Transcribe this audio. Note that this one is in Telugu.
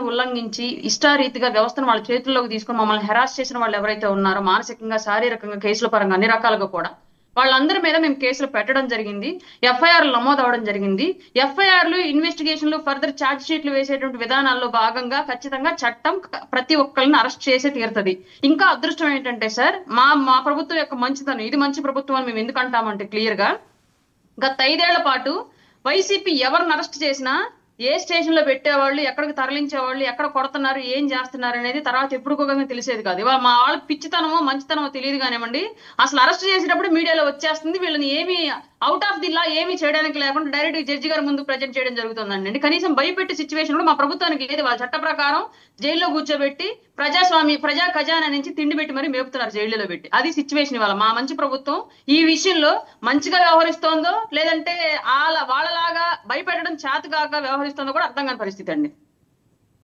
ఉల్లంఘించి ఇష్టారీతిగా వ్యవస్థను వాళ్ళ చేతుల్లోకి తీసుకొని మమ్మల్ని హెరాస్ చేసిన వాళ్ళు ఎవరైతే ఉన్నారో మానసికంగా శారీరకంగా కేసుల పరంగా అన్ని రకాలుగా కూడా వాళ్ళందరి మీద మేము కేసులు పెట్టడం జరిగింది. ఎఫ్ఐఆర్లు నమోదు అవడం జరిగింది. ఎఫ్ఐఆర్లు ఇన్వెస్టిగేషన్లు ఫర్దర్ ఛార్జ్ షీట్లు వేసేటువంటి విధానాల్లో భాగంగా ఖచ్చితంగా చట్టం ప్రతి ఒక్కరిని అరెస్ట్ చేసే తీరుతుంది. ఇంకా అదృష్టం ఏంటంటే సార్ మా ప్రభుత్వం యొక్క మంచితనం, ఇది మంచి ప్రభుత్వం అని మేము ఎందుకు అంటామంటే క్లియర్ గా గత 5 ఏళ్ల పాటు వైసీపీ ఎవరిని అరెస్ట్ చేసినా ఏ స్టేషన్ లో పెట్టేవాళ్ళు, ఎక్కడికి తరలించేవాళ్ళు, ఎక్కడ కొడుతున్నారు, ఏం చేస్తున్నారు అనేది తర్వాత ఎప్పుడు తెలిసేది కాదు. ఇవాళ మా వాళ్ళ పిచ్చితనమో మంచితనమో తెలియదు కానివ్వండి, అసలు అరెస్ట్ చేసేటప్పుడు మీడియాలో వచ్చేస్తుంది. వీళ్ళని ఏమి అవుట్ ఆఫ్ ది లా ఏమి చేయడానికి లేకుండా డైరెక్ట్ జడ్జి గారి ముందు ప్రజెంట్ చేయడం జరుగుతుందండి. కనీసం భయపెట్టే సిచ్యువేషన్ కూడా మా ప్రభుత్వానికి లేదు. వాళ్ళ చట్ట ప్రకారం జైల్లో కూర్చోబెట్టి ప్రజా ఖజానా నుంచి తిండి పెట్టి మరి మేపుతున్నారు జైల్లో పెట్టి. అది సిచ్యువేషన్. ఇవాళ మా మంచి ప్రభుత్వం ఈ విషయంలో మంచిగా వ్యవహరిస్తోందో లేదంటే వాళ్ళలాగా భయపెట్టడం చేతగాక వ్యవహరిస్తుందో కూడా అర్థం కాని పరిస్థితి అండి.